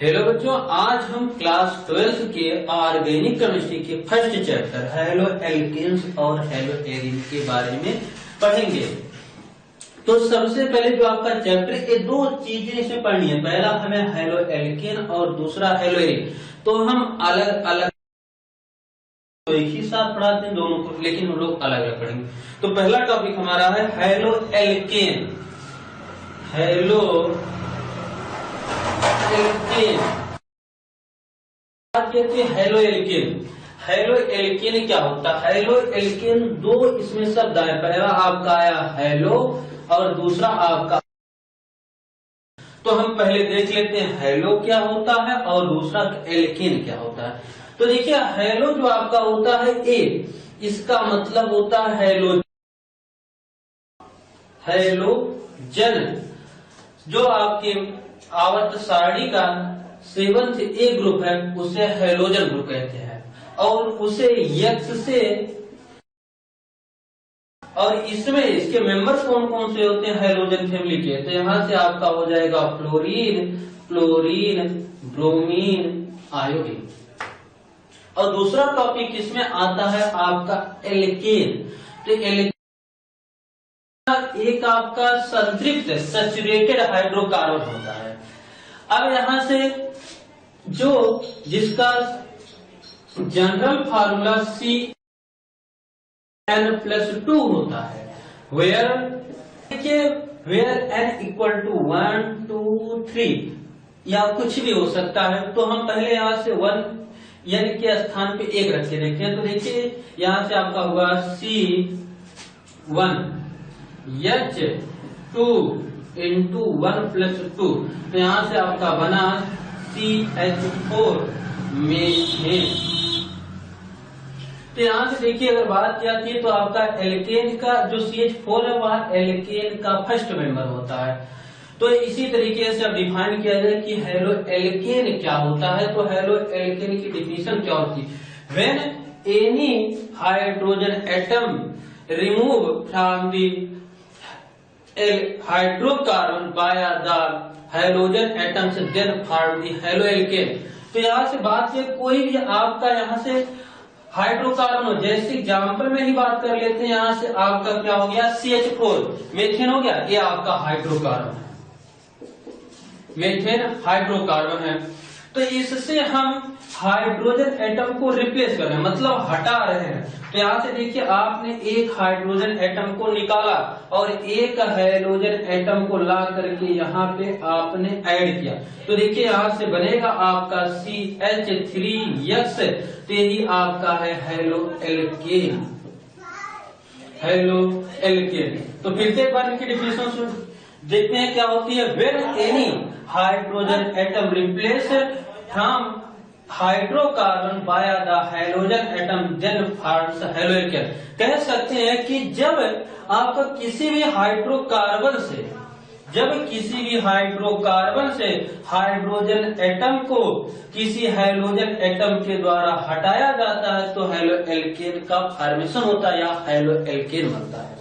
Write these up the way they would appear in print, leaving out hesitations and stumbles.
Hello बच्चों, आज हम क्लास 12 के ऑर्गेनिक केमिस्ट्री के फर्स्ट चैप्टर हेलो एल्केन्स और हेलो एरीन के बारे में पढ़ेंगे। तो सबसे पहले जो आपका चैप्टर, ये दो चीजें इसमें पढ़नी है। पहला हमें हेलो एल्केन और दूसरा हेलो एरीन। तो हम अलग अलग तो एक ही साथ पढ़ाते हैं दोनों को, लेकिन हम लोग अलग अलग पढ़ेंगे। तो पहला टॉपिक हमारा है हेलो एल्केन। हेलो एल्केन, बात कहते हैं हेलो एल्केन। हेलो एल्केन क्या होता है? हेलो एल्केन दो इसमें शब्द आए, पहला आपका आया हेलो और दूसरा आपका। तो हम पहले देख लेते हैं हेलो क्या होता है और दूसरा एल्केन क्या होता है। तो देखिए, हेलो जो आपका होता है ए, इसका मतलब होता है हेलो हेलोजन। जो आपके आवर्त सारणी का 7th ए ग्रुप है उसे हेलोजन ग्रुप कहते हैं, और उसे यक्स से, और इसमें इसके मेंबर्स कौन कौन से होते हैं हेलोजन फैमिली के? तो यहां से आपका हो जाएगा फ्लोरीन, क्लोरीन, ब्रोमीन, आयोडीन। और दूसरा टॉपिक इसमें आता है आपका एल्केन। तो एल्केन एक आपका संतृप्त सैचुरेटेड हाइड्रोकार्बन होता है। अब यहां से जो जिसका जनरल फार्मूला CN+2 होता है, वेयर n इक्वल टू 1 2 3 या कुछ भी हो सकता है। तो हम पहले यहां से 1 n के स्थान पे 1 रख के देखते हैं। तो देखिए यहां से आपका होगा C1 H2 इंटू 1+2। तो यहां से आपका बना CH4 मीथेन। तो यहां से देखिए अगर बात की जाती है तो आपका एल्केन का जो CH4 है वह एल्केन का फर्स्ट मेंबर होता है। तो इसी तरीके से अब डिफाइन किया जाए कि हेलो एल्केन क्या होता है। तो हेलो एल्केन की डिफिनेशन क्या होती है? When any hydrogen atom remove from the hydrocarbon by the hydrogen atoms then form the haloalkane. तो यहाँ से बात है कोई भी आपका यहाँ से हाइड्रोकार्बन हो, जैसे एग्जाम्पल में ही बात कर लेते हैं। यहाँ से आपका क्या हो गया? CH4 मीथेन हो गया, ये आपका हाइड्रोकार्बन है, मीथेन हाइड्रोकार्बन है। तो इससे हम हाइड्रोजन एटम को रिप्लेस कर रहे हैं, मतलब हटा रहे हैं। तो यहाँ से देखिए आपने एक हाइड्रोजन एटम को निकाला और एक हाइड्रोजन एटम को ला करके यहाँ पे आपने ऐड किया। तो देखिए यहाँ से बनेगा आपका CH3X। तो यही आपका है हेलो एल्केन, हेलो एल्केन। तो फिर से एक बार इनकी डिफिनेशन देखते हैं क्या होती है। When any hydrogen atom replace from hydrocarbon by the hydrogen atom then forms haloalkane. कह सकते हैं कि जब आपका किसी भी हाइड्रोकार्बन से हाइड्रोजन एटम को किसी हाइड्रोजन एटम के द्वारा हटाया जाता है तो हेलो एल्केन का फॉर्मेशन होता है या हेलो एल्केन बनता है।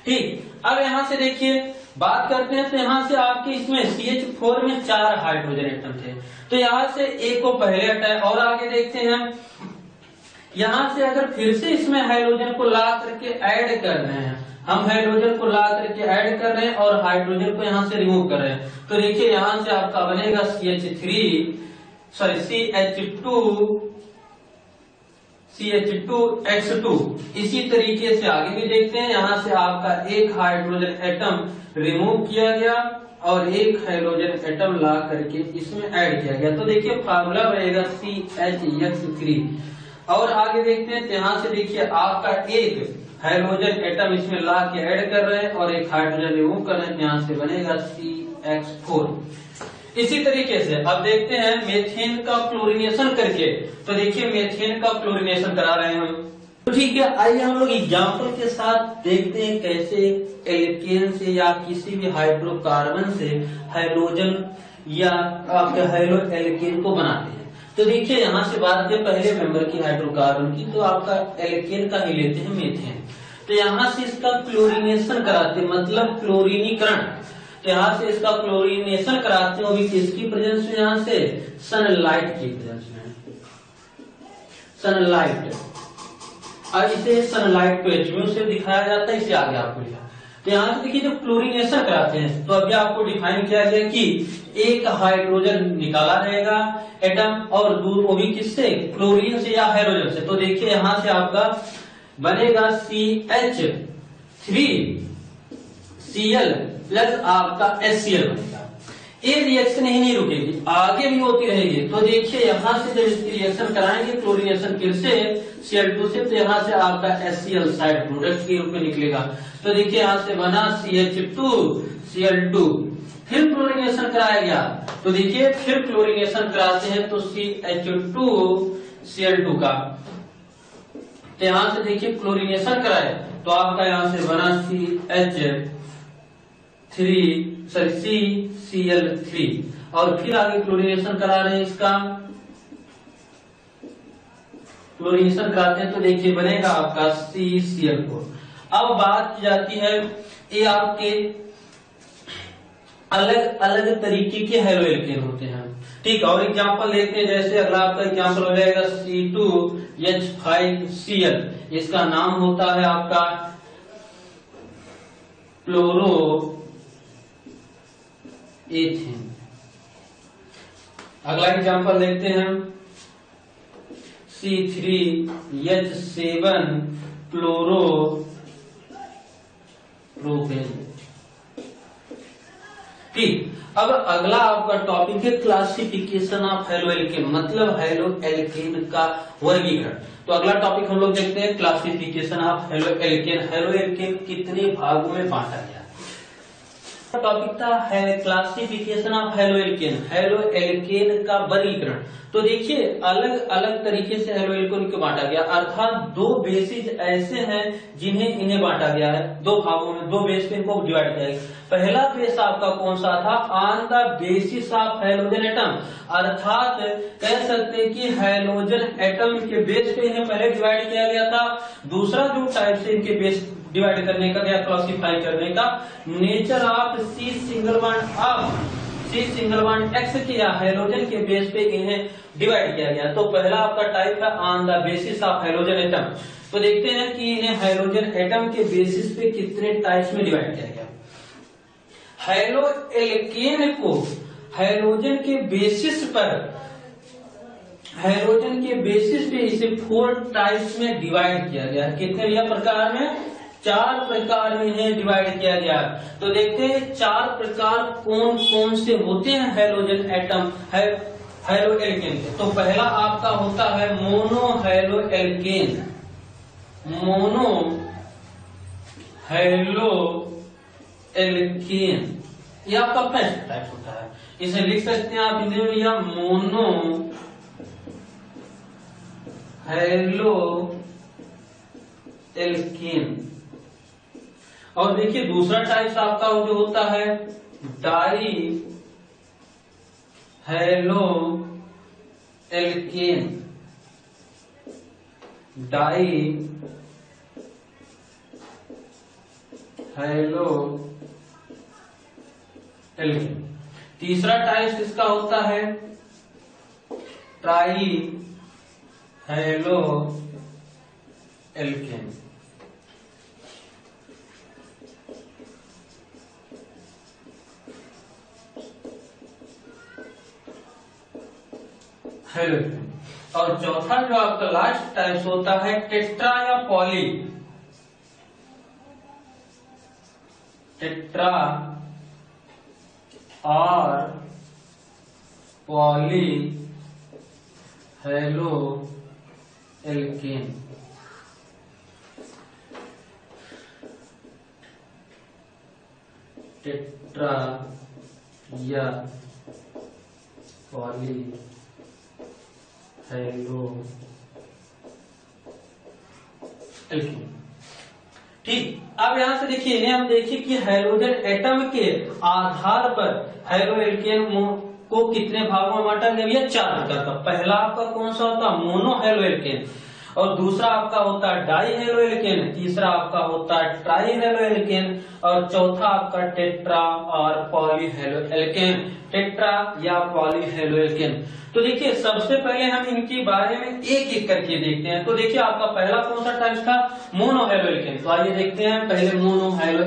ठीक, अब यहां से देखिए बात करते हैं। तो यहाँ से आपके इसमें CH4 में 4 हाइड्रोजन एटम थे, तो यहाँ से एक को पहले हटाए। और आगे देखते हैं हम यहाँ से अगर फिर से इसमें हाइड्रोजन को ला करके ऐड कर रहे हैं, हम हाइड्रोजन को ला करके ऐड कर रहे हैं और हाइड्रोजन को यहाँ से रिमूव कर रहे हैं। तो देखिए यहाँ से आपका बनेगा CH2X2। इसी तरीके से आगे भी देखते हैं। यहाँ से आपका एक हाइड्रोजन एटम रिमूव किया गया और एक हाइड्रोजन एटम ला करके इसमें ऐड किया गया। तो देखिए फार्मूला रहेगा CHX3। और आगे देखते हैं। यहाँ से देखिए आपका एक हाइड्रोजन एटम इसमें ला के ऐड कर रहे हैं और एक हाइड्रोजन रिमूव कर रहे हैं। यहाँ से बनेगा CH4। इसी तरीके से अब देखते हैं मेथेन का क्लोरीनेशन करके। तो देखिए मेथेन का क्लोरीनेशन करा रहे हैं हम। तो ठीक है, आइए हम लोग एग्जाम्पल के साथ देखते हैं कैसे एल्केन से या किसी भी हाइड्रोकार्बन से हाइड्रोजन या आपके हेलो एल्केन को बनाते हैं। तो देखिए यहाँ से बात करें पहले मेंबर की हाइड्रोकार्बन की, तो आपका एल्केन का ही लेते हैं मेथेन। तो यहाँ से इसका क्लोरीनेशन कराते हैं, मतलब क्लोरीनीकरण। तो यहाँ से इसका क्लोरीनेशन कराते हैं, वो भी किसकी प्रेजेंस में, यहाँ से सनलाइट की प्रेजेंस में, सनलाइट। और इसे सनलाइट को HMU से दिखाया जाता है, इसे आगे आपको लिखा। तो यहाँ से देखिए जब क्लोरीनेशन कराते हैं तो अभी आपको डिफाइन किया गया कि एक हाइड्रोजन निकाला रहेगा एटम, और दूर वो भी किससे, क्लोरीन से या हाइड्रोजन से। तो देखिए यहाँ से आपका बनेगा CH3Cl प्लस आपका HCl बनेगा। ये रिएक्शन ही नहीं रुकेगी, आगे भी होती रहेगी। तो देखिए यहाँ से जब इसकी रिएक्शन कराएंगे क्लोरीनेशन फिर से Cl2 से, तो यहाँ से आपका HCl साइड प्रोडक्ट के रूप में निकलेगा। तो देखिए यहाँ से बना CH2Cl2, फिर क्लोरीनेशन कराया गया। तो देखिए फिर क्लोरीनेशन कराते हैं तो CH2Cl2 का, तो यहाँ से देखिए क्लोरीनेशन कराए तो आपका यहाँ से बना CCl3, और फिर आगे क्लोरीनेशन करा रहे हैं, इसका क्लोरीनेशन कराते हैं तो देखिए बनेगा आपका CCl4। अब बात की जाती है ये आपके अलग अलग तरीके के हैलोएल्केन होते हैं, ठीक। और एग्जांपल लेते हैं, जैसे अगला आपका एग्जांपल हो जाएगा C2H5Cl, इसका नाम होता है आपका क्लोरोएथेन। अगला एग्जांपल देखते हैं C3H7 क्लोरोप्रोपेन, ठीक। अब अगला आपका टॉपिक है क्लासिफिकेशन ऑफ हैलोएल्केन, मतलब हैलोएल्केन का वर्गीकरण। तो अगला टॉपिक हम लोग देखते हैं क्लासिफिकेशन ऑफ हैलोएल्केन। हैलोएल्केन कितने भागों में बांटा गया। टॉपिक था है क्लासिफिकेशन ऑफ हैलोएल्केन, हैलोएल्केन का वर्गीकरण। तो देखिए अलग अलग तरीके से हैलोएल्केन को बांटा गया, अर्थात दो बेसिस ऐसे हैं जिन्हें इन्हें बांटा गया है, दो भागों में, दो बेस पे इनको डिवाइड किया गया। पहला बेस आपका कौन सा था, on the basis of halogen atom, अर्थात कह सकते हैं कि हैलोजन एटम के बेस पे इन्हें पहले डिवाइड किया गया था। दूसरा जो टाइप से इनके बेस डिवाइड करने का या क्लासिफाई करने का, nature of C single bond X के या हैलोजन के बेस पे इन्हें डिवाइड किया गया। तो पहला आपका टाइप है on the basis of halogen atom. तो देखते हैं कि इन्हें हैलोजन एटम के बेसिस पे कितने टाइप्स में डिवाइड किया गया। हैलोएल्केन को हैलोजन के बेसिस पे इसे 4 टाइप्स में डिवाइड किया गया। कितने प्रकार में, 4 प्रकार में इन्हें डिवाइड किया गया। तो देखते हैं 4 प्रकार कौन कौन से होते हैं हैलोजन एटम हैलोएल्केन के। तो पहला आपका होता है मोनो हैलोएल्केन, ये आपका फर्स्ट टाइप होता है। इसे लिख सकते हैं आप हिंदी में या मोनो हैलोएल्केन। और देखिए दूसरा टाइप आपका जो होता है डाई हैलोएल्केन, डाई हैलोएल्केन। तीसरा टाइप इसका होता है ट्राई हैलोएल्केन। और चौथा जो आपका लास्ट टाइप होता है टेट्रा या पॉली, टेट्रा और पॉली हैलोएल्केन। टेट्रा या पॉली हैलोएल्केन, ठीक। अब यहां से देखिए इन्हें हम देखिए कि हैलोजन एटम के आधार पर हैलोएल्केन को कितने भागों में बांटा गया, 4 प्रकार का। पहला आपका कौन सा होता है मोनो हैलोएल्केन, और दूसरा आपका होता है डाई हेलो एल्केन, तीसरा आपका होता है ट्राई हेलो एल्केन और चौथा आपका टेट्रा और पॉली हेलो एल्केन, टेट्रा या पॉली हेलो एल्केन। तो देखिए सबसे पहले हम इनके बारे में एक एक करके देखते हैं। तो देखिए आपका पहला कौन सा टाइप था, मोनो हेलो एल्केन। तो आइए देखते हैं पहले मोनो हेलो